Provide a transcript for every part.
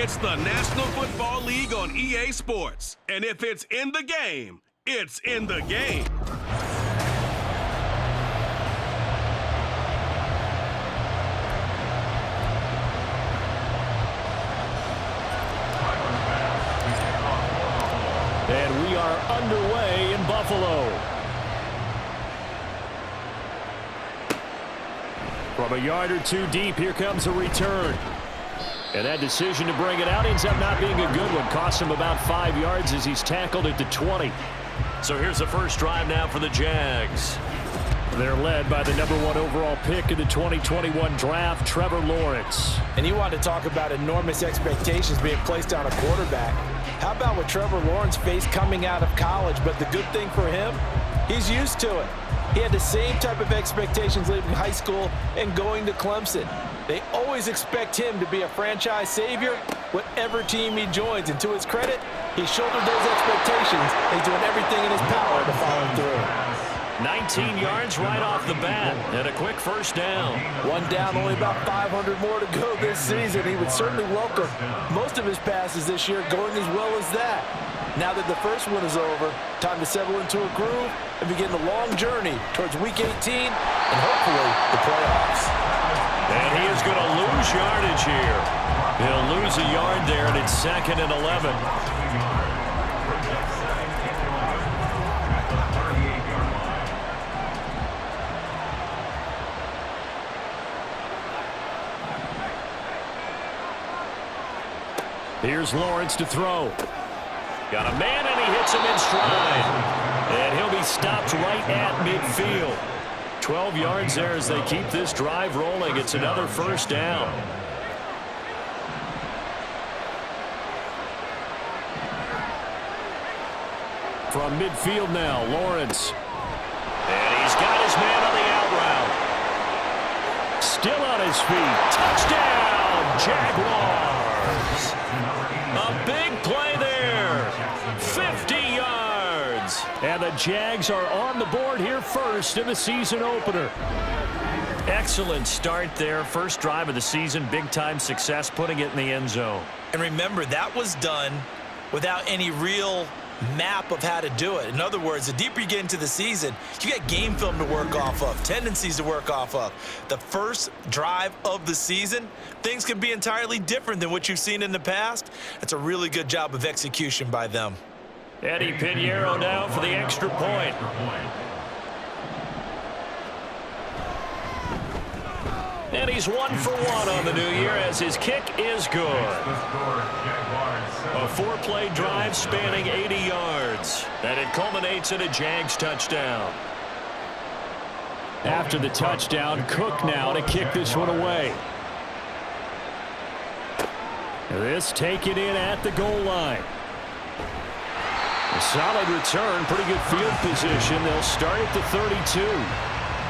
It's the National Football League on EA Sports. And if it's in the game, it's in the game. And we are underway in Buffalo. From a yard or two deep, here comes a return. And that decision to bring it out ends up not being a good one. Costs him about 5 yards as he's tackled at the 20. So here's the first drive now for the Jags. They're led by the #1 overall pick in the 2021 draft, Trevor Lawrence. And you want to talk about enormous expectations being placed on a quarterback. How about what Trevor Lawrence faced coming out of college? But the good thing for him, he's used to it. He had the same type of expectations leaving high school and going to Clemson. They always expect him to be a franchise savior, whatever team he joins. And to his credit, he shouldered those expectations. He's doing everything in his power to follow through. 19 yards right off the bat, and a quick first down. One down, only about 500 more to go this season. He would certainly welcome most of his passes this year going as well as that. Now that the first one is over, time to settle into a groove and begin the long journey towards Week 18 and hopefully the playoffs. And he is going to lose yardage here. He'll lose a yard there, and it's 2nd and 11. Here's Lawrence to throw. Got a man, and he hits him in stride. And he'll be stopped right at midfield. 12 yards there as they keep this drive rolling. It's another first down. From midfield now, Lawrence. And he's got his man on the out route. Still on his feet. Touchdown, Jaguars. A big play there. 50 yards. And the Jags are on the board here first in the season opener. Excellent start there. First drive of the season. Big-time success putting it in the end zone. And remember, that was done without any real map of how to do it. In other words, the deeper you get into the season, you got game film to work off of, tendencies to work off of. The first drive of the season, things can be entirely different than what you've seen in the past. That's a really good job of execution by them. Eddie Pinheiro now for the extra point. And he's 1 for 1 on the new year as his kick is good. A 4-play drive spanning 80 yards. And it culminates in a Jags touchdown. After the touchdown, Cook now to kick this one away. This taken in at the goal line. A solid return, pretty good field position. They'll start at the 32.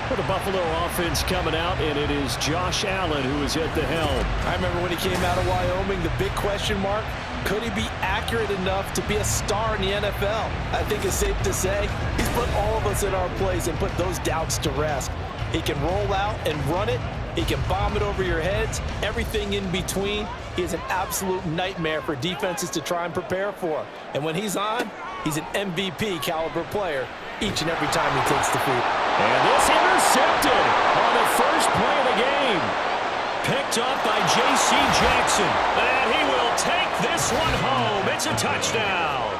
For the Buffalo offense coming out, and it is Josh Allen who is at the helm. I remember when he came out of Wyoming, the big question mark, could he be accurate enough to be a star in the NFL? I think it's safe to say he's put all of us in our place and put those doubts to rest. He can roll out and run it. He can bomb it over your heads, everything in between. He is an absolute nightmare for defenses to try and prepare for. And when he's on, he's an MVP caliber player each and every time he takes the field. And this intercepted on the first play of the game. Picked up by J.C. Jackson. And he will take this one home. It's a touchdown.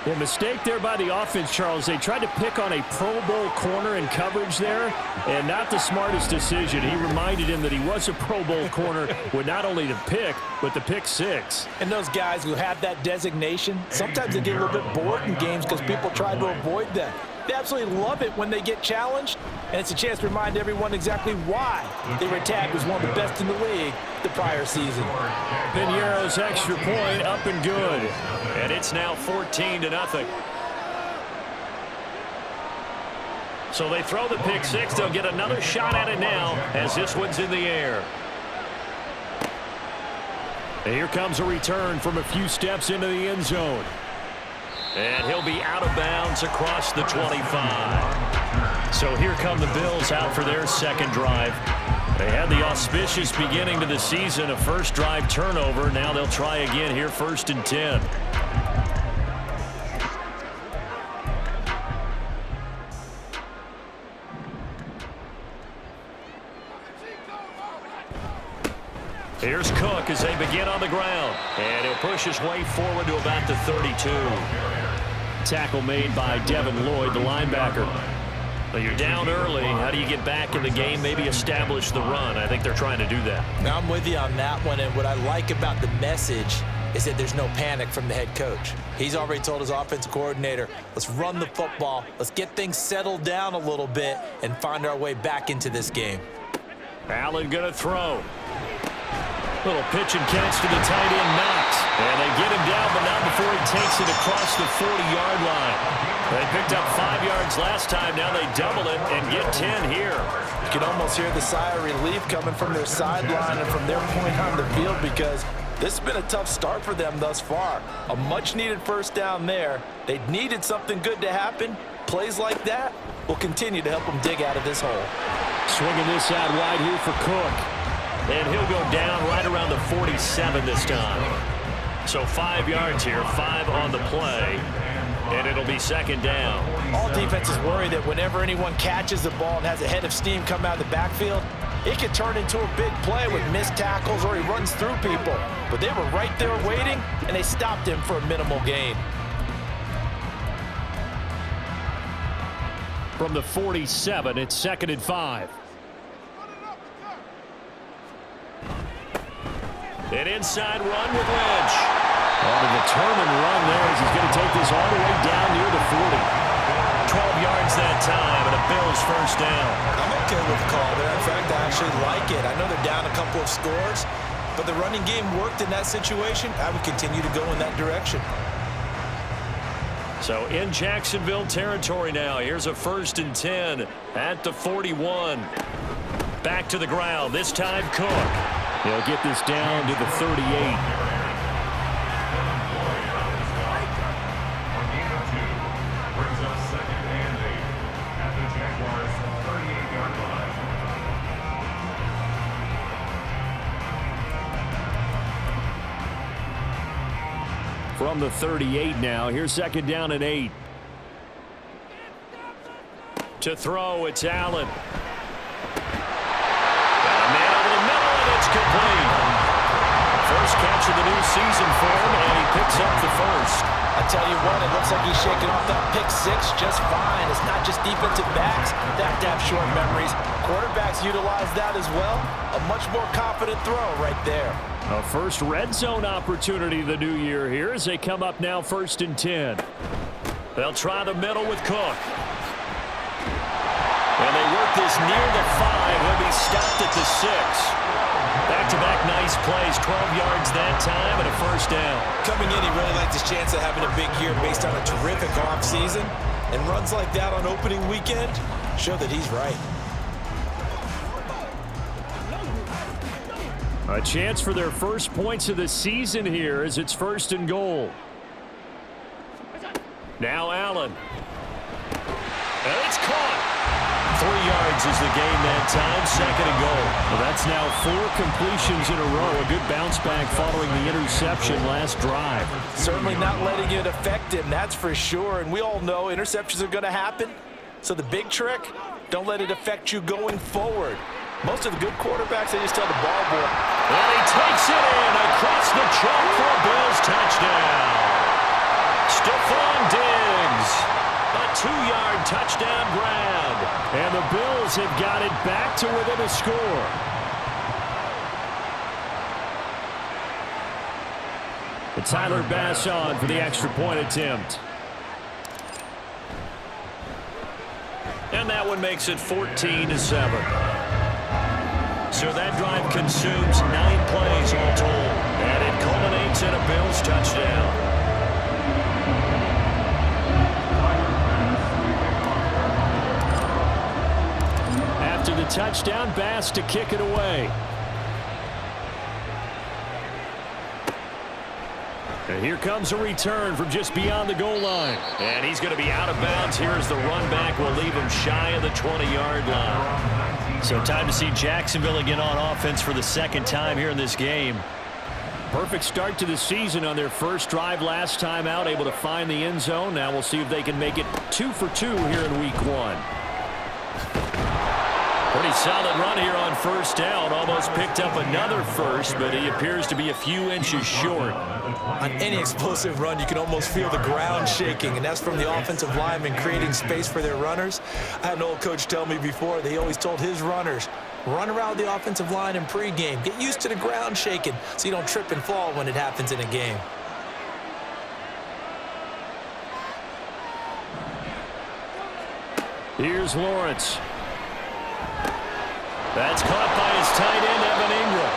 Well, mistake there by the offense, Charles. They tried to pick on a Pro Bowl corner in coverage there, and not the smartest decision. He reminded him that he was a Pro Bowl corner with not only the pick, but the pick six. And those guys who have that designation, sometimes they get a little bit bored in games because people try to avoid them. They absolutely love it when they get challenged, and it's a chance to remind everyone exactly why they were tagged as one of the best in the league the prior season. Pinheiro's extra point up and good, and it's now 14-0. So they throw the pick six. They'll get another shot at it now as this one's in the air. And here comes a return from a few steps into the end zone. And he'll be out of bounds across the 25. So here come the Bills out for their second drive. They had the auspicious beginning to the season, a first drive turnover. Now they'll try again here, 1st and 10. Here's Cook as they begin on the ground. And he'll push his way forward to about the 32. Tackle made by Devin Lloyd, the linebacker. But you're down early. How do you get back in the game, maybe establish the run? I think they're trying to do that. Now I'm with you on that one, and what I like about the message is that there's no panic from the head coach. He's already told his offensive coordinator, let's run the football, let's get things settled down a little bit and find our way back into this game. Allen going to throw. Little pitch and catch to the tight end, Knox. And they get him down, but not before he takes it across the 40-yard line. They picked up 5 yards last time. Now they double it and get 10 here. You can almost hear the sigh of relief coming from their sideline and from their point on the field, because this has been a tough start for them thus far. A much-needed first down there. They needed something good to happen. Plays like that will continue to help them dig out of this hole. Swinging this out wide here for Cook. And he'll go down right around the 47 this time. So 5 yards here, 5 on the play, and it'll be 2nd down. All defenses worry that whenever anyone catches the ball and has a head of steam come out of the backfield, it can turn into a big play with missed tackles or he runs through people. But they were right there waiting, and they stopped him for a minimal gain. From the 47, it's 2nd and 5. An inside run with Lynch. And a determined run there as he's going to take this all the way down near the 40. 12 yards that time, and a Bills first down. I'm okay with the call there. In fact, I actually like it. I know they're down a couple of scores, but the running game worked in that situation. I would continue to go in that direction. So in Jacksonville territory now. Here's a 1st and 10 at the 41. Back to the ground. This time Cook. He'll get this down to the 38. Brings up 2nd and 8 at the Jaguars 38-yard line. From the 38 now. Here's 2nd down and 8. To throw, it's Allen. Complete. First catch of the new season for him, and he picks up the first. I tell you what, it looks like he's shaking off that pick 6 just fine. It's not just defensive backs that have short memories. Quarterbacks utilize that as well. A much more confident throw right there. A first red zone opportunity the new year here as they come up now 1st and 10. They'll try the middle with Cook. And they work this near the 5. He'll be stopped at the 6. Back-to-back nice plays, 12 yards that time, and a first down. Coming in, he really liked his chance of having a big year based on a terrific offseason. And runs like that on opening weekend show that he's right. A chance for their first points of the season here as it's 1st and goal. Now Allen. And it's caught. 3 yards is the gain that time, 2nd and goal. Well, that's now 4 completions in a row. A good bounce back following the interception last drive. Certainly not letting it affect him, that's for sure. And we all know interceptions are going to happen. So the big trick, don't let it affect you going forward. Most of the good quarterbacks, they just tell the ball boy. And he takes it in across the chalk for a Bills touchdown. Stephon Diggs. A 2-yard touchdown grab. And the Bills have got it back to within a score. And Tyler Bass on for the extra point attempt. And that one makes it 14-7. So that drive consumes 9 plays all told. And it culminates in a Bills touchdown. After the touchdown, Bass to kick it away. And here comes a return from just beyond the goal line. And he's going to be out of bounds here as the run back will leave him shy of the 20-yard line. So time to see Jacksonville again on offense for the second time here in this game. Perfect start to the season on their first drive last time out, able to find the end zone. Now we'll see if they can make it 2 for 2 here in week 1. Pretty solid run here on first down. Almost picked up another first, but he appears to be a few inches short. On any explosive run, you can almost feel the ground shaking, and that's from the offensive linemen creating space for their runners. I had an old coach tell me before, they always told his runners, run around the offensive line in pregame. Get used to the ground shaking so you don't trip and fall when it happens in a game. Here's Lawrence. That's caught by his tight end, Evan Ingram.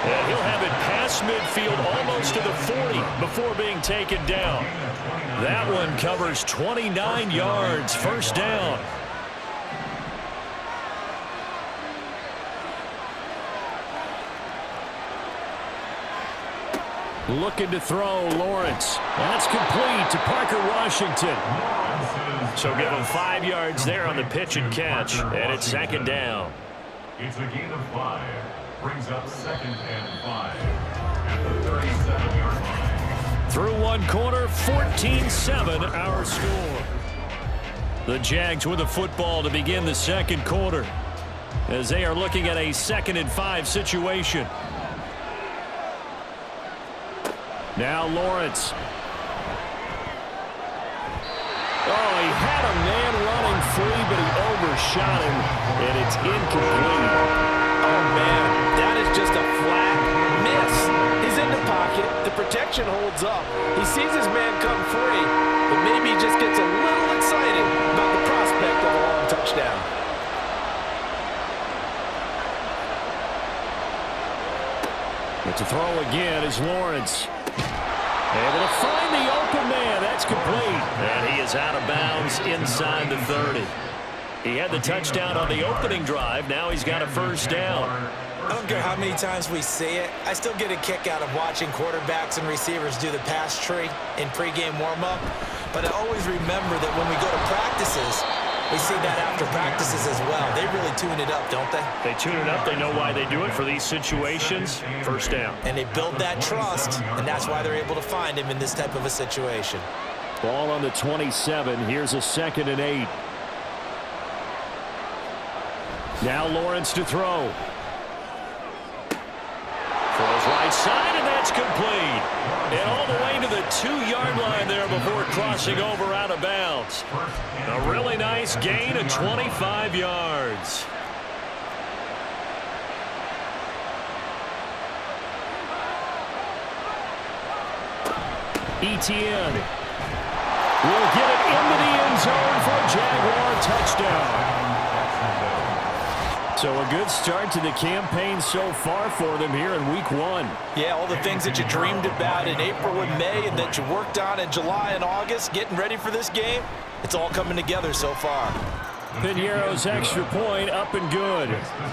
And he'll have it past midfield almost to the 40 before being taken down. That one covers 29 yards, first down. Looking to throw, Lawrence. That's complete to Parker Washington. So give him 5 yards there on the pitch and catch, and it's second down. It's a gain of 5. Brings up 2nd and 5 at the 37-yard line. Through one quarter, 14-7 our score. The Jags with the football to begin the second quarter as they are looking at a 2nd and 5 situation. Now Lawrence. Oh, he had a man running free, but he overshot him, and it's incomplete. Oh, man, that is just a flat miss. He's in the pocket. The protection holds up. He sees his man come free, but maybe he just gets a little excited about the prospect of a long touchdown. But to throw again is Lawrence. Able to find the open man. That's complete. And he is out of bounds inside the 30. He had the touchdown on the opening drive. Now he's got a first down. I don't care how many times we see it. I still get a kick out of watching quarterbacks and receivers do the pass tree in pregame warm-up. But I always remember that when we go to practices, we see that after practices as well. They really tune it up, don't they? They tune it up. They know why they do it for these situations. First down. And they build that trust, and that's why they're able to find him in this type of a situation. Ball on the 27. Here's a 2nd and 8. Now Lawrence to throw. Throws right side, and that's complete. And all the way to the 2-yard line there before crossing over out of bounds. A really nice gain of 25 yards. Etienne will get it into the end zone for a Jaguar touchdown. So a good start to the campaign so far for them here in week 1. Yeah, all the things that you dreamed about in April and May and that you worked on in July and August, getting ready for this game, it's all coming together so far. Piñeiro's extra point up and good.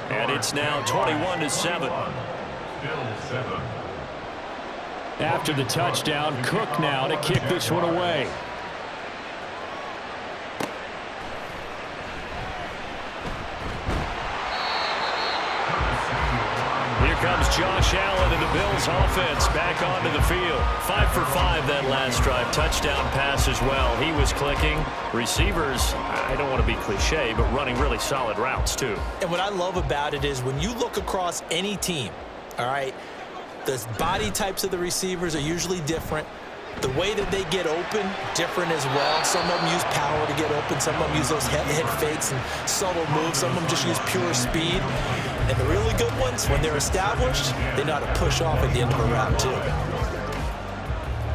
And it's now 21-7. After the touchdown, Cook now to kick this one away. Here comes Josh Allen and the Bills offense back onto the field. 5 for 5 that last drive. Touchdown pass as well. He was clicking. Receivers, I don't want to be cliche, but running really solid routes too. And what I love about it is when you look across any team, all right, the body types of the receivers are usually different. The way that they get open, different as well. Some of them use power to get open. Some of them use those head fakes and subtle moves. Some of them just use pure speed. And the really good ones, when they're established, they know how to push off at the end of a route, too.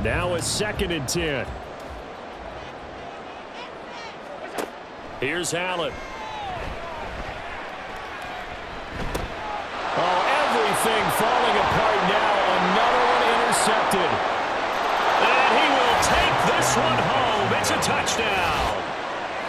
Now a 2nd and 10. Here's Allen. Oh, everything falling apart now. Another one intercepted. And he will take this one home. It's a touchdown.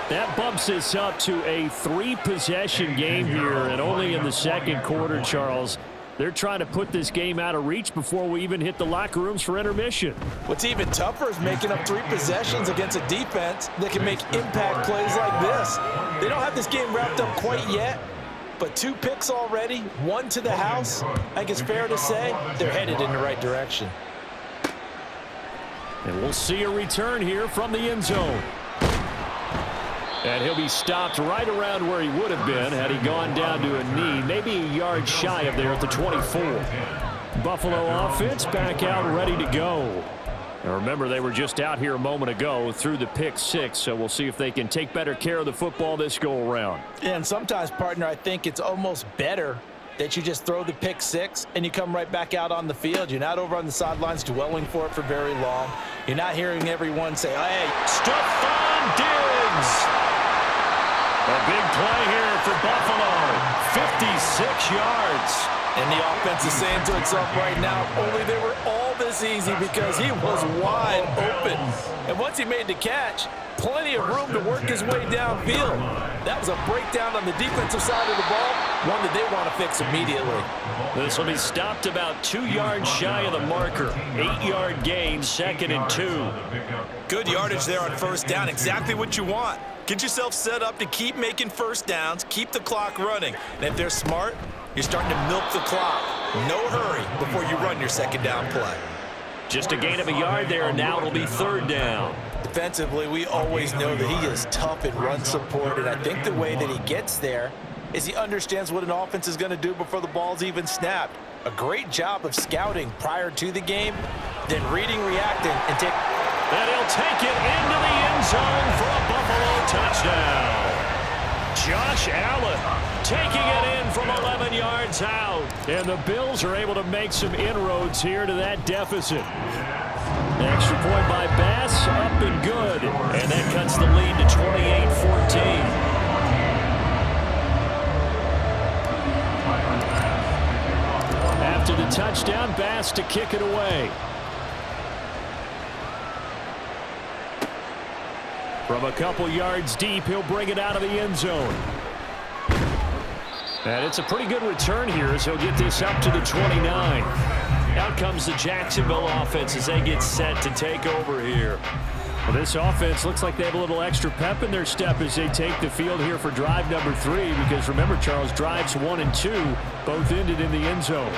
That bumps us up to a 3-possession game here, and only in the second quarter, Charles. They're trying to put this game out of reach before we even hit the locker rooms for intermission. What's even tougher is making up 3 possessions against a defense that can make impact plays like this. They don't have this game wrapped up quite yet, But 2 picks already, 1 to the house. I think it's fair to say they're headed in the right direction. And we'll see a return here from the end zone. And he'll be stopped right around where he would have been had he gone down to a knee, maybe a yard shy of there at the 24. Buffalo offense back out ready to go. And remember, they were just out here a moment ago through the pick 6, so we'll see if they can take better care of the football this go-around. Yeah, and sometimes, partner, I think it's almost better that you just throw the pick 6 and you come right back out on the field. You're not over on the sidelines dwelling for it for very long. You're not hearing everyone say, hey, Stephon Diggs! A big play here for Buffalo. 56 yards. And the offense is saying to itself right now, only they were all this easy because he was wide open. And once he made the catch, plenty of room to work his way downfield. That was a breakdown on the defensive side of the ball, one that they want to fix immediately. This will be stopped about 2 yards shy of the marker. 8-yard gain, 2nd and 2. Good yardage there on first down, exactly what you want. Get yourself set up to keep making first downs, keep the clock running. And if they're smart, you're starting to milk the clock. No hurry before you run your second down play. Just a gain of a yard there, and now it'll be 3rd down. Defensively, we always know that he is tough in run support, and I think the way that he gets there is he understands what an offense is going to do before the ball's even snapped. A great job of scouting prior to the game, then reading, reacting, and take. And he'll take it into the end zone for a Buffalo touchdown. Josh Allen taking it in from 11 yards out. And the Bills are able to make some inroads here to that deficit. An extra point by Bass, up and good. And that cuts the lead to 28-14. After the touchdown, Bass to kick it away. From a couple yards deep, he'll bring it out of the end zone. And it's a pretty good return here as he'll get this up to the 29. Out comes the Jacksonville offense as they get set to take over here. Well, this offense looks like they have a little extra pep in their step as they take the field here for drive number 3, because remember, Charles, drives 1 and 2 both ended in the end zone.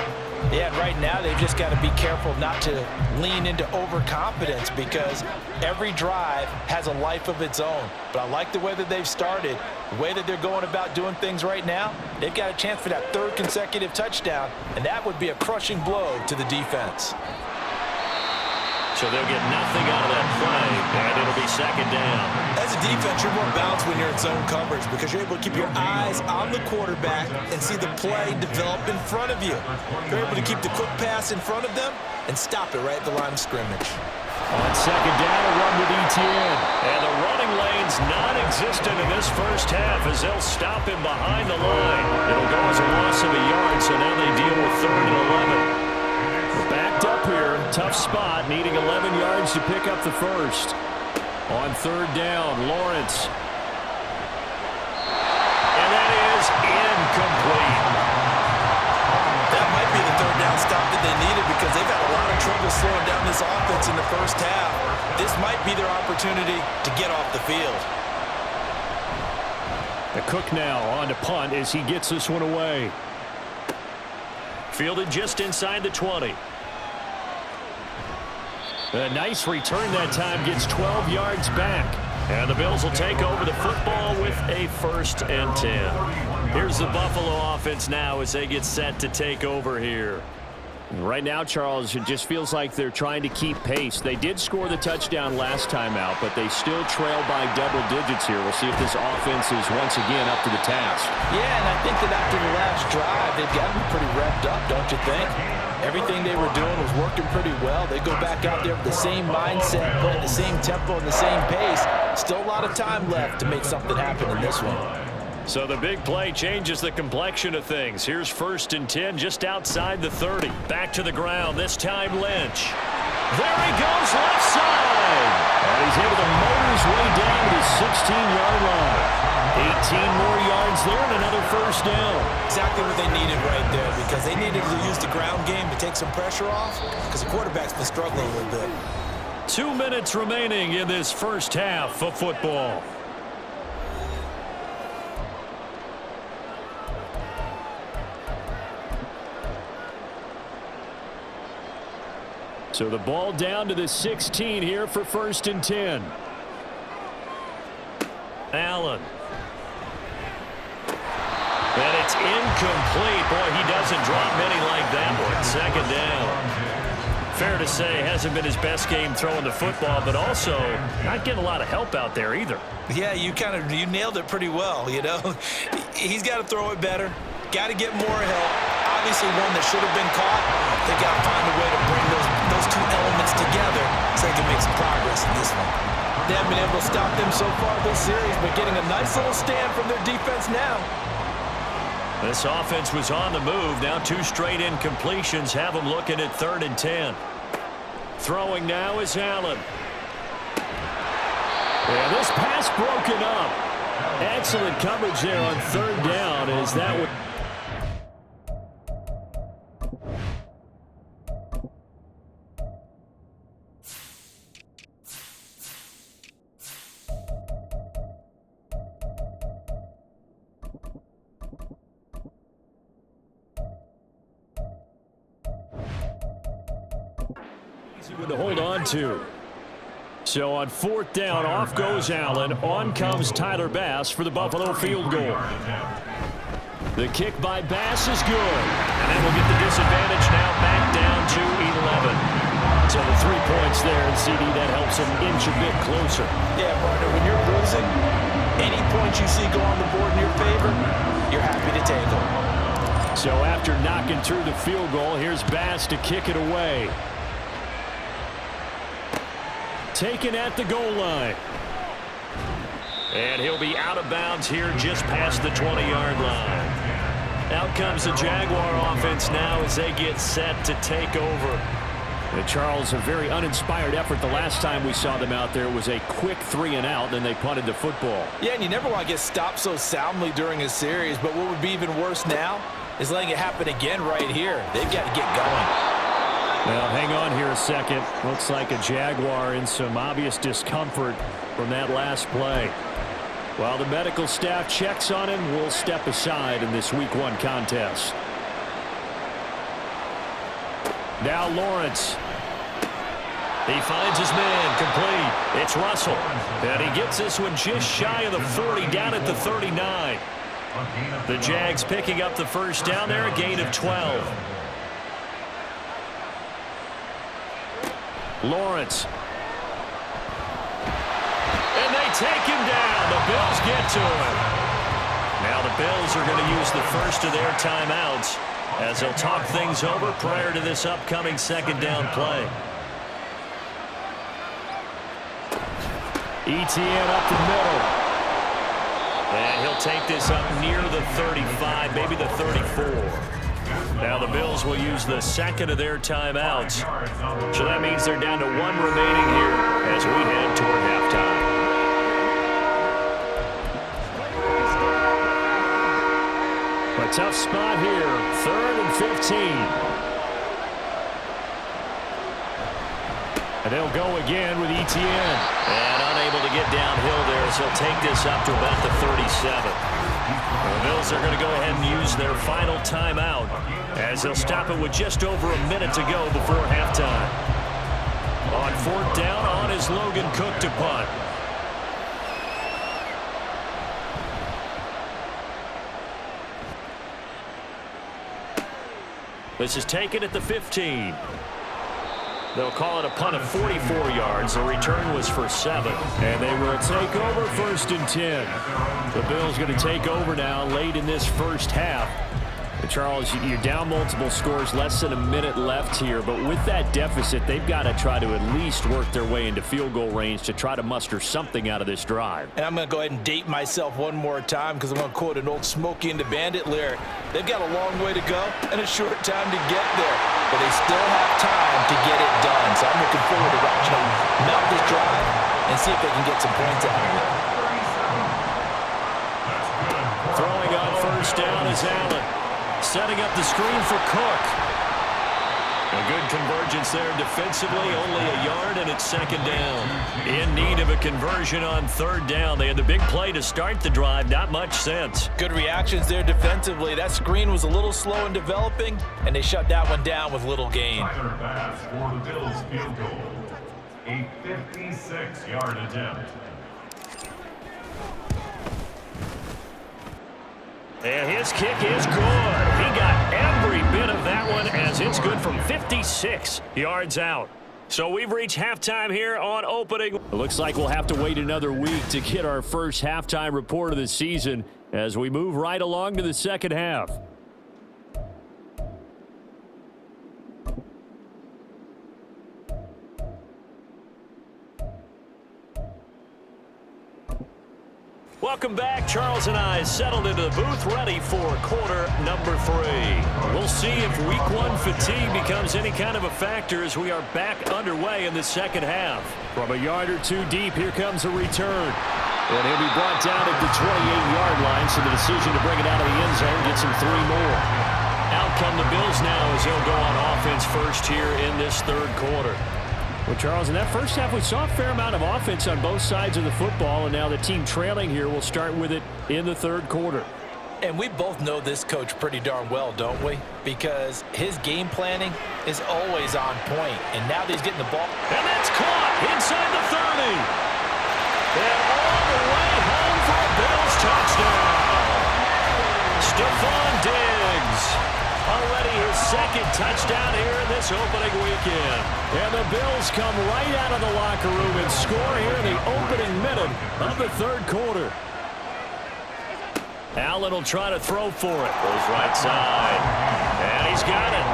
Yeah, and right now they've just got to be careful not to lean into overconfidence because every drive has a life of its own. But I like the way that they've started, the way that they're going about doing things right now. They've got a chance for that 3rd consecutive touchdown, and that would be a crushing blow to the defense. So they'll get nothing out of that play, and it'll be 2nd down. As a defense, you're more balanced when you're in zone coverage because you're able to keep your eyes on the quarterback and see the play develop in front of you. You're able to keep the quick pass in front of them and stop it right at the line of scrimmage. On 2nd down, a run with Etienne. And the running lane's non-existent in this first half as they'll stop him behind the line. It'll go as a loss of a yard, so now they deal with 3rd and 11. Backed up here, tough spot, needing 11 yards to pick up the first. On 3rd down, Lawrence. And that is incomplete. That might be the 3rd down stop that they needed because they've had a lot of trouble slowing down this offense in the first half. This might be their opportunity to get off the field. The Cook now on to punt as he gets this one away. Fielded just inside the 20. A nice return that time, gets 12 yards back. And the Bills will take over the football with a 1st and 10. Here's the Buffalo offense now as they get set to take over here. Right now, Charles, it just feels like they're trying to keep pace. They did score the touchdown last time out, but they still trail by double digits here. We'll see if this offense is once again up to the task. Yeah, and I think that after the last drive, they've got to be pretty revved up, don't you think? Everything they were doing was working pretty well. They go back out there with the same mindset, playing the same tempo and the same pace. Still a lot of time left to make something happen in this one. So the big play changes the complexion of things. Here's 1st and 10 just outside the 30. Back to the ground, this time Lynch. There he goes, left side. And he's able to motor his way down to the 16-yard line. 18 more yards there and another 1st down. Exactly what they needed right there because they needed to use the ground game to take some pressure off because the quarterback's been struggling a little bit. 2 minutes remaining in this first half of football. So the ball down to the 16 here for 1st and 10. Allen. And it's incomplete. Boy, he doesn't drop many like that one. 2nd down. Fair to say, hasn't been his best game throwing the football, but also not getting a lot of help out there either. Yeah, you nailed it pretty well, you know. He's got to throw it better. Got to get more help. Obviously one that should have been caught. They got to find a way to bring those two elements together so they can make some progress in this one. They haven't been able to stop them so far this series, but getting a nice little stand from their defense now. This offense was on the move. Now 2 straight incompletions have them looking at 3rd and 10. Throwing now is Allen. Yeah, this pass broken up. Excellent coverage there on 3rd down as that would... to hold on to. So on 4th down, off goes Allen. On comes Tyler Bass for the Buffalo field goal. The kick by Bass is good. And then we'll get the disadvantage now back down to 11. So the 3 points there, and CD, that helps them inch a bit closer. Yeah, partner, when you're losing, any points you see go on the board in your favor, you're happy to take them. So after knocking through the field goal, here's Bass to kick it away. Taken at the goal line. And he'll be out of bounds here just past the 20-yard line. Out comes the Jaguar offense now as they get set to take over. And Charles, a very uninspired effort the last time we saw them out there. It was a quick 3 and out, and they punted the football. Yeah, and you never want to get stopped so soundly during a series, but what would be even worse now is letting it happen again right here. They've got to get going. Well, hang on here a second. Looks like a Jaguar in some obvious discomfort from that last play. While the medical staff checks on him, we'll step aside in this Week 1 contest. Now Lawrence. He finds his man complete. It's Russell. And he gets this one just shy of the 40, down at the 39. The Jags picking up the 1st down there, a gain of 12. Lawrence. And they take him down. The Bills get to him. Now the Bills are going to use the first of their timeouts as they'll talk things over prior to this upcoming 2nd down play. Etienne up the middle. And he'll take this up near the 35, maybe the 34. Now the Bills will use the 2nd of their timeouts. So that means they're down to 1 remaining here as we head toward halftime. A tough spot here. 3rd and 15. And they'll go again with Etienne. And unable to get downhill there, so he'll take this up to about the 37. The Bills are going to go ahead and use their final timeout as they'll stop it with just over a minute to go before halftime. On 4th down, on is Logan Cook to punt. This is taken at the 15. They'll call it a punt of 44 yards. The return was for 7. And they will take over 1st and 10. The Bills going to take over now late in this first half. But Charles, you're down multiple scores, less than a minute left here. But with that deficit, they've got to try to at least work their way into field goal range to try to muster something out of this drive. And I'm going to go ahead and date myself one more time because I'm going to quote an old Smokey and the Bandit lyric. They've got a long way to go and a short time to get there. But they still have time to get it done. So I'm looking forward to watching them mount this drive and see if they can get some points out of it. Throwing on 1st down is Allen. Setting up the screen for Cook. A good convergence there defensively, only a yard, and it's second down. In need of a conversion on third down. They had the big play to start the drive, not much sense. Good reactions there defensively. That screen was a little slow in developing, and they shut that one down with little gain. Tyler pass for the Bills field goal. A 56-yard attempt. And his kick is good. He got every bit of that one as it's good from 56 yards out. So we've reached halftime here on opening. It looks like we'll have to wait another week to get our first halftime report of the season as we move right along to the second half. Welcome back. Charles and I settled into the booth ready for quarter number 3. We'll see if week 1 fatigue becomes any kind of a factor as we are back underway in the second half. From a yard or two deep, here comes a return. And he'll be brought down at the 28-yard line, so the decision to bring it out of the end zone gets him 3 more. Out come the Bills now as they'll go on offense first here in this third quarter. Well, Charles, in that first half, we saw a fair amount of offense on both sides of the football, and now the team trailing here will start with it in the third quarter. And we both know this coach pretty darn well, don't we? Because his game planning is always on point, and now that he's getting the ball. And that's caught inside the 30. And all the way home for a Bills touchdown. Stephon Diggs. Already his second touchdown here in this opening weekend. And the Bills come right out of the locker room and score here in the opening minute of the third quarter. Allen will try to throw for it. Goes right side. And he's got it.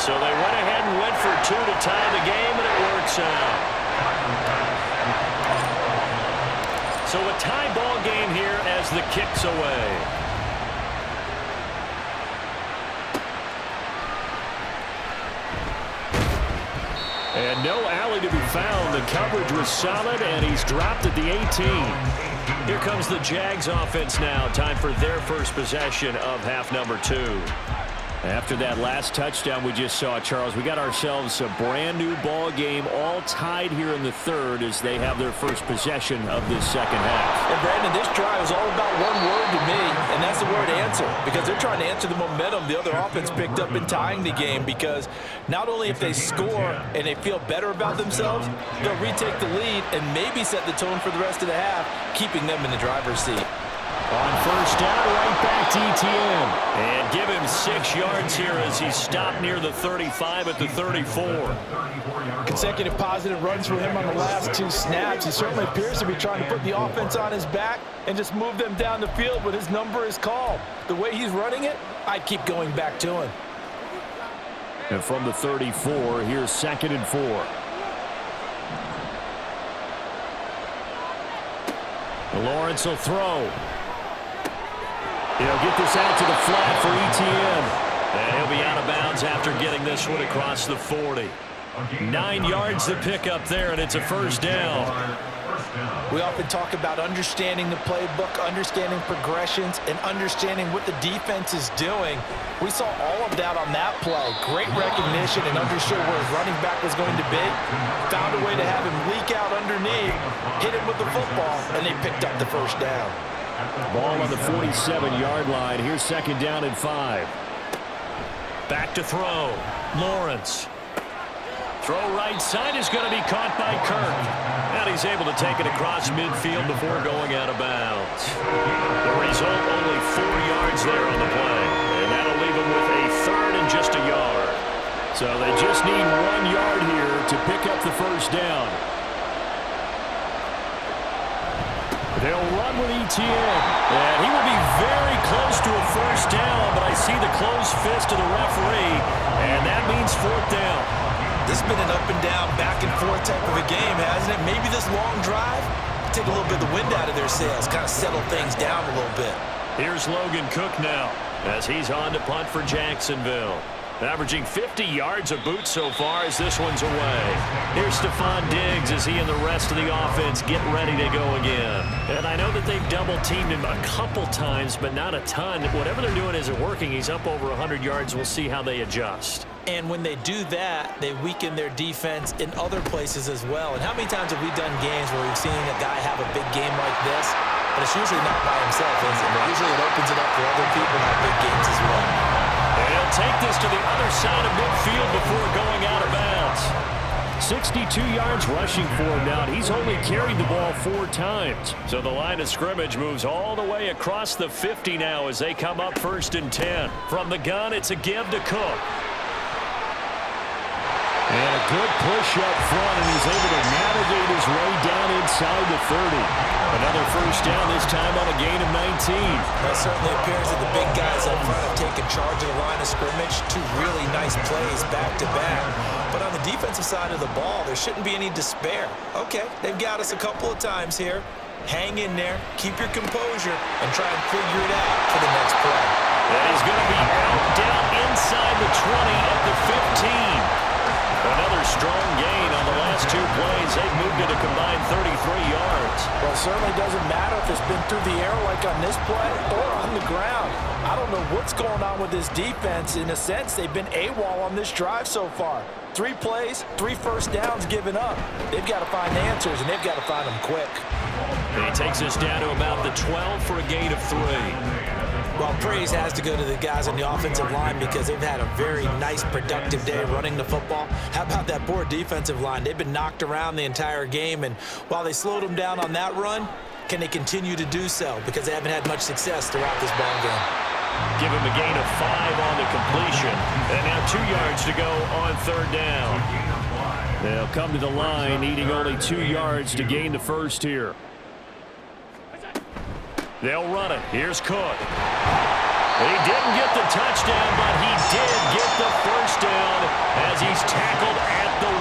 So they went ahead and went for 2 to tie the game, and it works out. So a tie ball game here as the kick's away. And no alley to be found. The coverage was solid, and he's dropped at the 18. Here comes the Jags offense now. Time for their first possession of half number 2. After that last touchdown we just saw, Charles, we got ourselves a brand new ball game, all tied here in the third as they have their first possession of this second half. And Brandon, this drive is all about one word to me, and that's the word answer, because they're trying to answer the momentum the other offense picked up in tying the game, because not only if they score and they feel better about themselves, they'll retake the lead and maybe set the tone for the rest of the half, keeping them in the driver's seat. On first down, right back to ETN. And give him 6 yards here as he's stopped near the 35 at the 34. Consecutive positive runs for him on the last 2 snaps. He certainly appears to be trying to put the offense on his back and just move them down the field when his number is called. The way he's running it, I'd keep going back to him. And from the 34, here's 2nd and 4. Lawrence will throw. He'll get this out to the flat for ETN. And he'll be out of bounds after getting this one across the 40. 9 yards to pick up there, and it's a first down. We often talk about understanding the playbook, understanding progressions, and understanding what the defense is doing. We saw all of that on that play. Great recognition and understood where his running back was going to be. Found a way to have him leak out underneath, hit him with the football, and they picked up the first down. Ball on the 47-yard line. Here's 2nd down and 5. Back to throw. Lawrence. Throw right side is going to be caught by Kirk. And he's able to take it across midfield before going out of bounds. The result, only 4 yards there on the play. And that'll leave him with a third and just a yard. So they just need 1 yard here to pick up the first down. They'll run with ETN. And he will be very close to a first down, but I see the closed fist of the referee, and that means 4th down. This has been an up and down, back and forth type of a game, hasn't it? Maybe this long drive, take a little bit of the wind out of their sails, kind of settle things down a little bit. Here's Logan Cook now as he's on to punt for Jacksonville. Averaging 50 yards a boot so far as this one's away. Here's Stephon Diggs as he and the rest of the offense get ready to go again. And I know that they've double-teamed him a couple times, but not a ton. Whatever they're doing isn't working. He's up over 100 yards. We'll see how they adjust. And when they do that, they weaken their defense in other places as well. And how many times have we done games where we've seen a guy have a big game like this, but it's usually not by himself, is it? Usually it opens it up for other people to have big games as well. And he'll take this to the other side of midfield before going out of bounds. 62 yards rushing for him now. He's only carried the ball 4 times. So the line of scrimmage moves all the way across the 50 now as they come up 1st and 10. From the gun, it's a give to Cook. And a good push up front, and he's able to navigate his way down inside the 30. Another first down, this time on a gain of 19. Well, it certainly appears that the big guys up front have taken charge of the line of scrimmage. 2 really nice plays back-to-back. But on the defensive side of the ball, there shouldn't be any despair. Okay, they've got us a couple of times here. Hang in there, keep your composure, and try and figure it out for the next play. And he's going to be out down inside the 20 at the 15. Another strong gain on the last 2 plays. They've moved it a combined 33 yards. Well, it certainly doesn't matter if it's been through the air like on this play or on the ground. I don't know what's going on with this defense. In a sense, they've been AWOL on this drive so far. 3 plays, 3 first downs given up. They've got to find answers, and they've got to find them quick. And he takes us down to about the 12 for a gain of 3. Well, praise has to go to the guys on the offensive line because they've had a very nice, productive day running the football. How about that poor defensive line? They've been knocked around the entire game, and while they slowed them down on that run, can they continue to do so? Because they haven't had much success throughout this ball game. Give him a gain of 5 on the completion. And now 2 yards to go on 3rd down. They'll come to the line, needing only 2 yards to gain the first here. They'll run it. Here's Cook. He didn't get the touchdown, but he did get the first down as he's tackled at the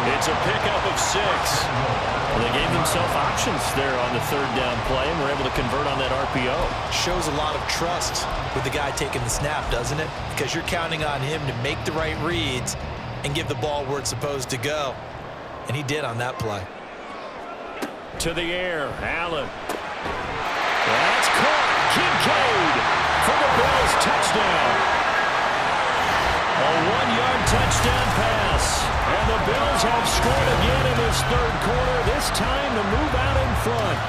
1. It's a pickup of 6. Well, they gave themselves options there on the 3rd down play and were able to convert on that RPO. Shows a lot of trust with the guy taking the snap, doesn't it? Because you're counting on him to make the right reads and give the ball where it's supposed to go. And he did on that play. To the air, Allen. That's caught. Kincaid for the Bills touchdown. A 1-yard touchdown pass. And the Bills have scored again in this 3rd quarter, this time to move out in front.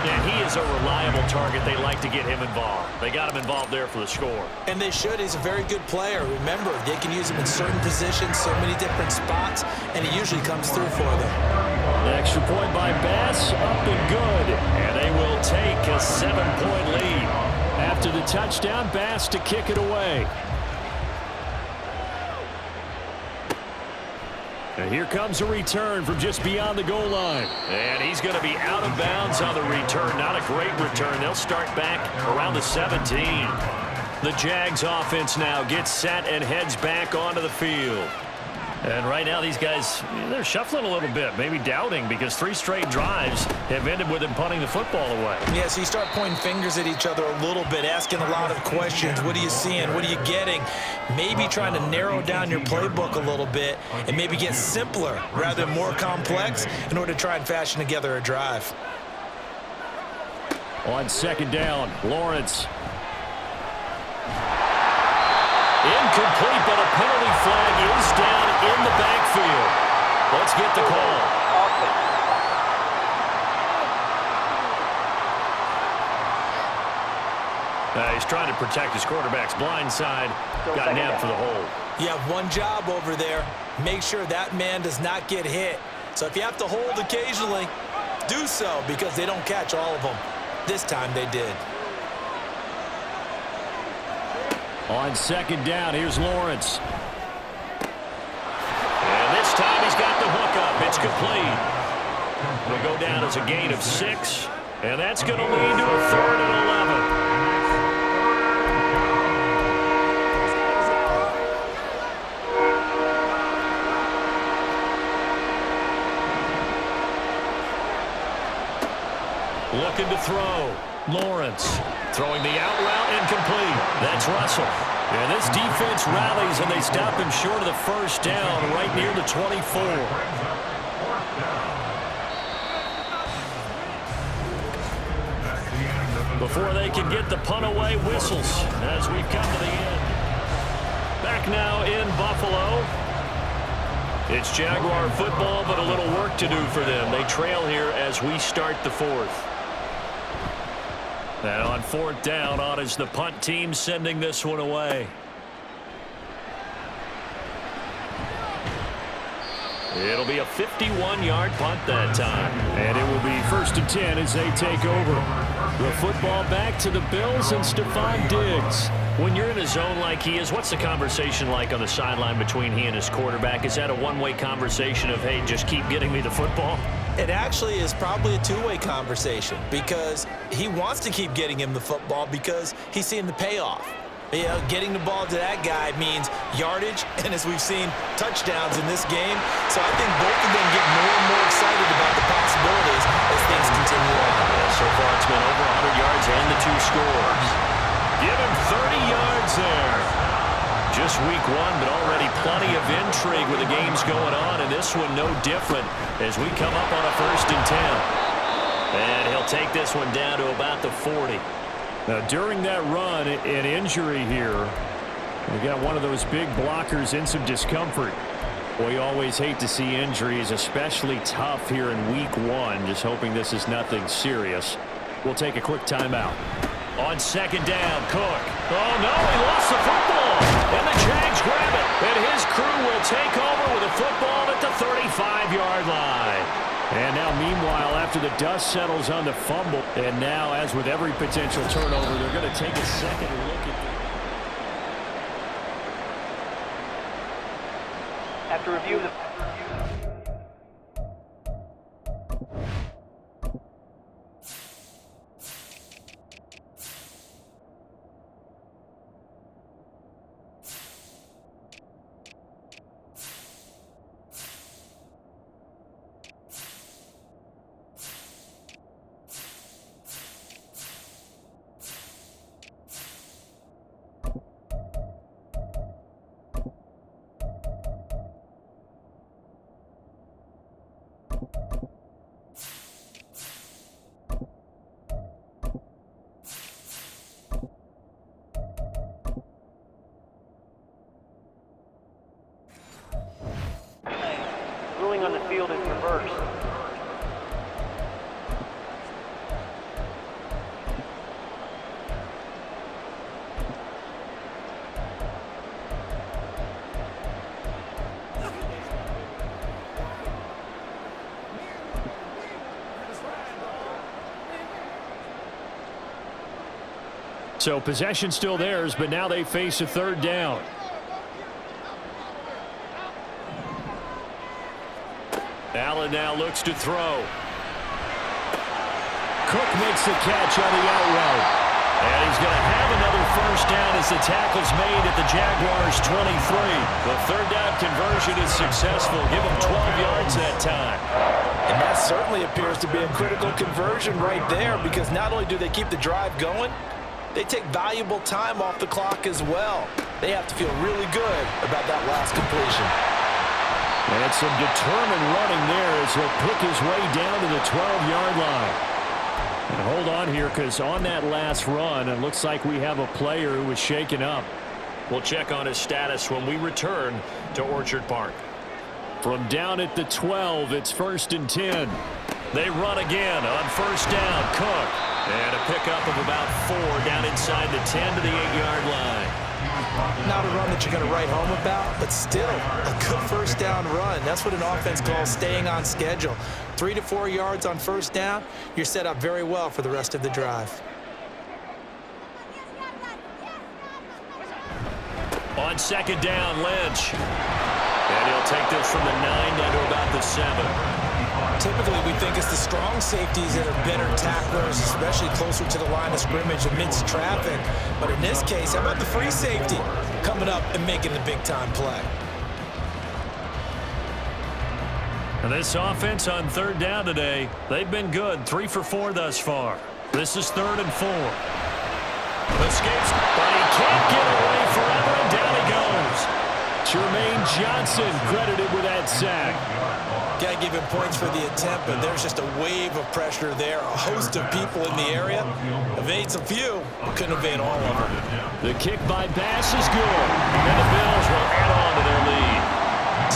And he is a reliable target. They like to get him involved. They got him involved there for the score. And they should. He's a very good player. Remember, they can use him in certain positions, so many different spots, and he usually comes through for them. The extra point by Bass, up and good. And they will take a 7-point lead. After the touchdown, Bass to kick it away. And here comes a return from just beyond the goal line. And he's going to be out of bounds on the return. Not a great return. They'll start back around the 17. The Jags offense now gets set and heads back onto the field. And right now these guys, they're shuffling a little bit, maybe doubting, because 3 straight drives have ended with them punting the football away. Yeah, so you start pointing fingers at each other a little bit, asking a lot of questions. What are you seeing? What are you getting? Maybe trying to narrow down your playbook a little bit and maybe get simpler rather than more complex in order to try and fashion together a drive. On 2nd down, Lawrence. Incomplete, but a penalty flag is down in the backfield. Let's get the call. He's trying to protect his quarterback's blind side. Got nabbed for the hold. You have one job over there. Make sure that man does not get hit. So if you have to hold occasionally, do so, because they don't catch all of them. This time they did. On 2nd down, here's Lawrence. And this time he's got the hook up. It's complete. Will go down as a gain of 6. And that's going to lead to a 3rd and 11. Looking to throw. Lawrence throwing the out route, incomplete. That's Russell. And this defense rallies, and they stop him short of the first down right near the 24. Before they can get the punt away, whistles as we've come to the end. Back now in Buffalo. It's Jaguar football, but a little work to do for them. They trail here as we start the fourth. And on fourth down, on is the punt team sending this one away. It'll be a 51-yard punt that time. And it will be 1st and 10 as they take over. The football back to the Bills and Stephon Diggs. When you're in a zone like he is, what's the conversation like on the sideline between he and his quarterback? Is that a one-way conversation of, hey, just keep getting me the football? It actually is probably a two-way conversation because he wants to keep getting him the football because he's seeing the payoff. You know, getting the ball to that guy means yardage, and as we've seen, touchdowns in this game. So I think both of them get more and more excited about the possibilities as things continue on. Yeah, so far it's been over 100 yards and the 2 scores. Give him 30 yards there. Just week one, but already plenty of intrigue with the games going on, and this one no different as we come up on a 1st and 10. And he'll take this one down to about the 40. Now, during that run, an injury here. We got one of those big blockers in some discomfort. We always hate to see injuries, especially tough here in week one. Just hoping this is nothing serious. We'll take a quick timeout. On 2nd down, Cook. Oh, no, he lost the football. And the Jags grab it. And his crew will take over with a football at the 35-yard line. And now, meanwhile, after the dust settles on the fumble, and now, as with every potential turnover, they're going to take a second look at it. After review of the ruling on the field is reversed. So possession still theirs, but now they face a 3rd down. Allen now looks to throw. Cook makes the catch on the out route. And he's going to have another 1st down as the tackle's made at the Jaguars' 23. The 3rd down conversion is successful. Give him 12 yards that time. And that certainly appears to be a critical conversion right there because not only do they keep the drive going, they take valuable time off the clock as well. They have to feel really good about that last completion. And some determined running there as he'll pick his way down to the 12-yard line. And hold on here because on that last run, it looks like we have a player who was shaken up. We'll check on his status when we return to Orchard Park. From down at the 12, it's 1st and 10. They run again on 1st down. Cook. And a pickup of about 4 down inside the 10 to the 8-yard line. Not a run that you're going to write home about, but still a good 1st down run. That's what an offense calls staying on schedule. 3 to 4 yards on 1st down, you're set up very well for the rest of the drive. On 2nd down, Lynch. And he'll take this from the 9 down to about the 7. Typically, we think it's the strong safeties that are better tacklers, especially closer to the line of scrimmage amidst traffic. But in this case, how about the free safety coming up and making the big-time play? And this offense on 3rd down today, they've been good. 3 for 4 thus far. This is 3rd and 4. Escapes, but he can't get away forever. Jermaine Johnson credited with that sack. Got to give him points for the attempt, but there's just a wave of pressure there. A host of people in the area. Evades a few, but couldn't evade all of them. The kick by Bass is good. And the Bills will add on to their lead.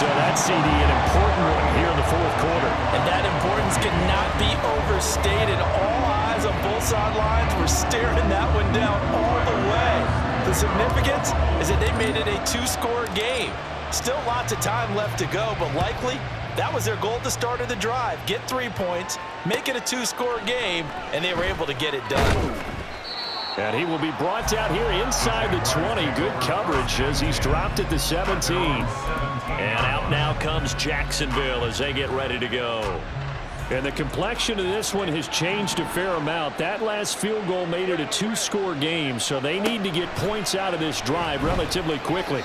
So that's CD, an important one here in the fourth quarter. And that importance cannot be overstated. All eyes on both sidelines were staring that one down all the way. The significance is that they made it a two-score game. Still lots of time left to go, but likely that was their goal at the start of the drive. Get 3 points, make it a two-score game, and they were able to get it done. And he will be brought down here inside the 20. Good coverage as he's dropped at the 17. And out now comes Jacksonville as they get ready to go. And the complexion of this one has changed a fair amount. That last field goal made it a two-score game, so they need to get points out of this drive relatively quickly.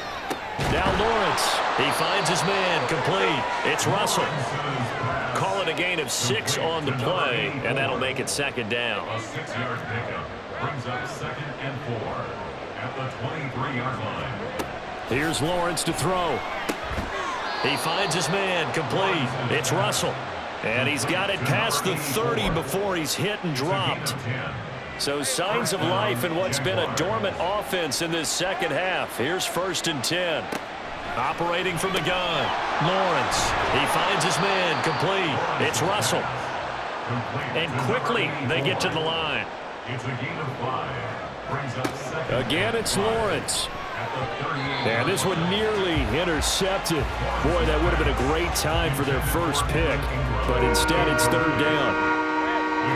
Now Lawrence. He finds his man, complete. It's Russell. Call it a gain of 6 on the play, and that'll make it second down. A 6-yard pickup brings up 2nd and 4 at the 23-yard line. Here's Lawrence to throw. He finds his man, complete. It's Russell. And he's got it past the 30 before he's hit and dropped. So signs of life in what's been a dormant offense in this second half. Here's 1st and 10. Operating from the gun. Lawrence. He finds his man, complete. It's Russell. And quickly they get to the line. It's a gain of 5. Brings up 2nd. Again, it's Lawrence. And this one nearly intercepted. Boy, that would have been a great time for their first pick. But instead, it's 3rd down.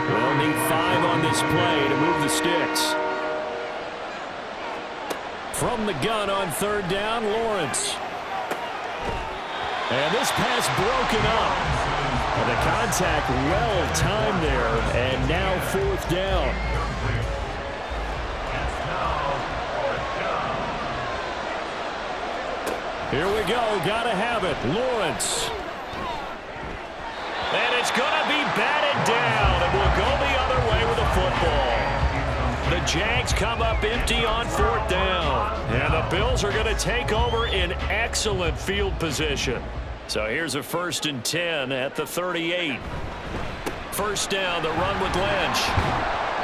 They'll need 5 on this play to move the sticks. From the gun on 3rd down, Lawrence. And this pass broken up. And the contact well timed there. And now 4th down. Here we go. Gotta have it. Lawrence. And it's going to be batted down. And we'll go the other way with the football. The Jags come up empty on 4th down. And the Bills are going to take over in excellent field position. So here's a 1st and 10 at the 38. 1st down, the run with Lynch.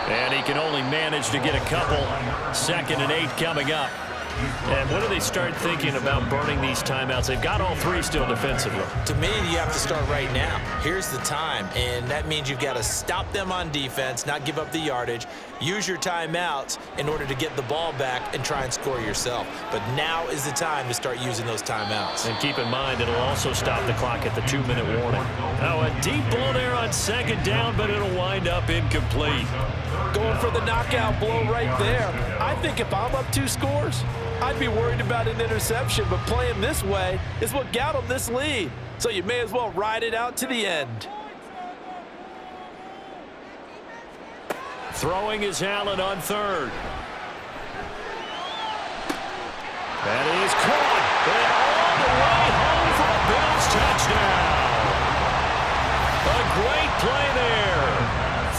And he can only manage to get a couple. 2nd and 8 coming up. And when do they start thinking about burning these timeouts? They've got all 3 still defensively. To me, you have to start right now. Here's the time, and that means you've got to stop them on defense, not give up the yardage, use your timeouts in order to get the ball back and try and score yourself. But now is the time to start using those timeouts. And keep in mind, it'll also stop the clock at the 2-minute warning. Oh, a deep ball there on 2nd down, but it'll wind up incomplete. Going for the knockout blow right there. I think if I'm up 2 scores, I'd be worried about an interception, but playing this way is what got them this lead. So you may as well ride it out to the end. Throwing is Allen on 3rd. And he's caught. And all the way home for a Bills touchdown. A great play there.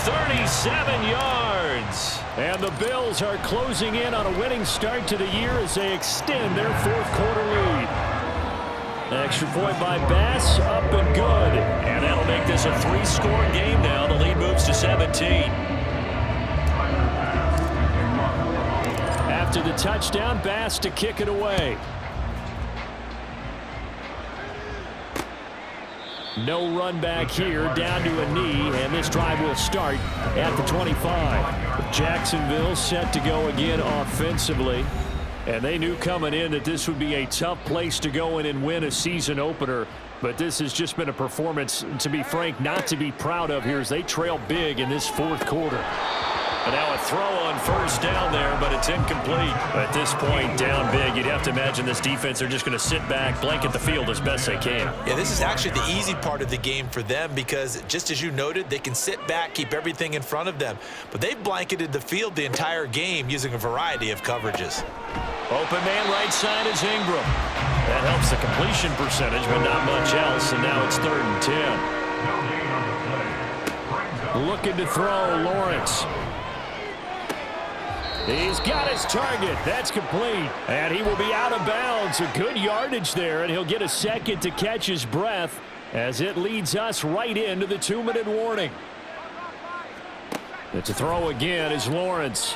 37 yards. And the Bills are closing in on a winning start to the year as they extend their 4th quarter lead. Extra point by Bass, up and good. And that'll make this a 3-score game now. The lead moves to 17. After the touchdown, Bass to kick it away. No run back here, down to a knee, and this drive will start at the 25. Jacksonville set to go again offensively, and they knew coming in that this would be a tough place to go in and win a season opener, but this has just been a performance, to be frank, not to be proud of here as they trail big in this 4th quarter. And now a throw on 1st down there, but it's incomplete. At this point, down big, you'd have to imagine this defense, they're just going to sit back, blanket the field as best they can. Yeah, this is actually the easy part of the game for them because, just as you noted, they can sit back, keep everything in front of them. But they've blanketed the field the entire game using a variety of coverages. Open man right side is Ingram. That helps the completion percentage, but not much else. And now it's 3rd and 10. Looking to throw, Lawrence. He's got his target. That's complete. And he will be out of bounds. A good yardage there, and he'll get a second to catch his breath as it leads us right into the 2-minute warning. And to throw again is Lawrence.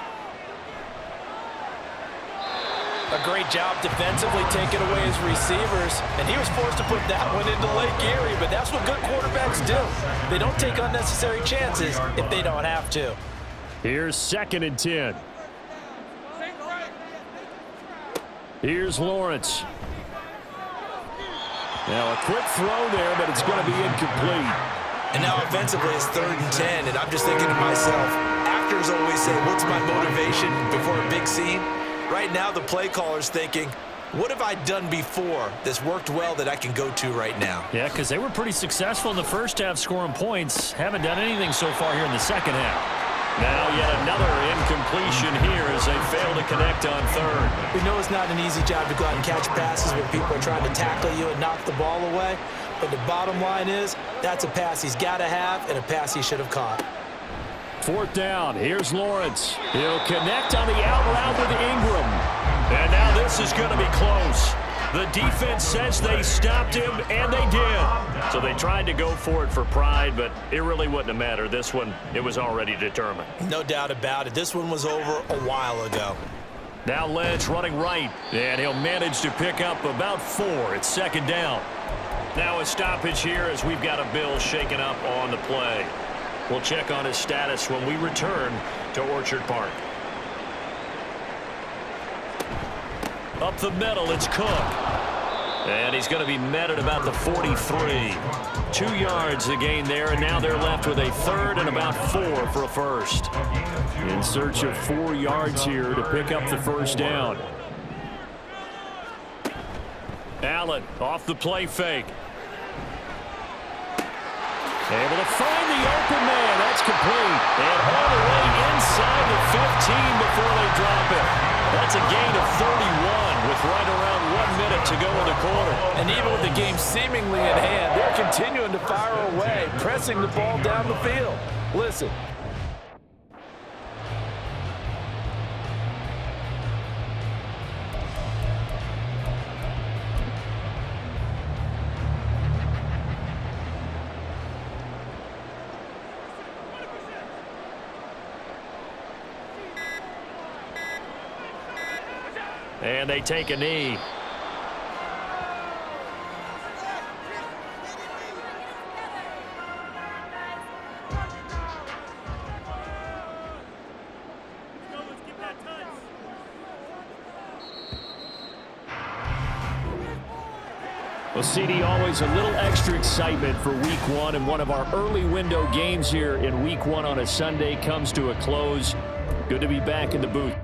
A great job defensively taking away his receivers, and he was forced to put that one into Lake Erie, but that's what good quarterbacks do. They don't take unnecessary chances if they don't have to. Here's 2nd and 10. Here's Lawrence. Now a quick throw there, but it's going to be incomplete. And now offensively it's 3rd and 10, and I'm just thinking to myself, actors always say, what's my motivation before a big scene? Right now the play caller's thinking, what have I done before that's worked well that I can go to right now? Yeah, because they were pretty successful in the first half scoring points. Haven't done anything so far here in the second half. Now yet another incompletion here as they fail to connect on 3rd. We know it's not an easy job to go out and catch passes when people are trying to tackle you and knock the ball away. But the bottom line is, that's a pass he's got to have and a pass he should have caught. 4th down. Here's Lawrence. He'll connect on the out route with Ingram. And now this is going to be close. The defense says they stopped him, and they did. So they tried to go for it for pride, but it really wouldn't have mattered. This one, it was already determined. No doubt about it. This one was over a while ago. Now Lynch running right, and he'll manage to pick up about 4. It's 2nd down. Now a stoppage here as we've got a Bill shaken up on the play. We'll check on his status when we return to Orchard Park. Up the middle, it's Cook. And he's going to be met at about the 43. 2 yards to gain there, and now they're left with a 3rd and about 4 for a first. In search of 4 yards here to pick up the 1st down. Allen off the play fake. Able to find the open man. That's complete. And all the way inside the 15 before they drop it. That's a gain of 31 with right around 1 minute to go in the quarter. And even with the game seemingly in hand, they're continuing to fire away, pressing the ball down the field. Listen. And they take a knee. Well, CD, always a little extra excitement for Week 1, and one of our early window games here in Week 1 on a Sunday comes to a close. Good to be back in the booth.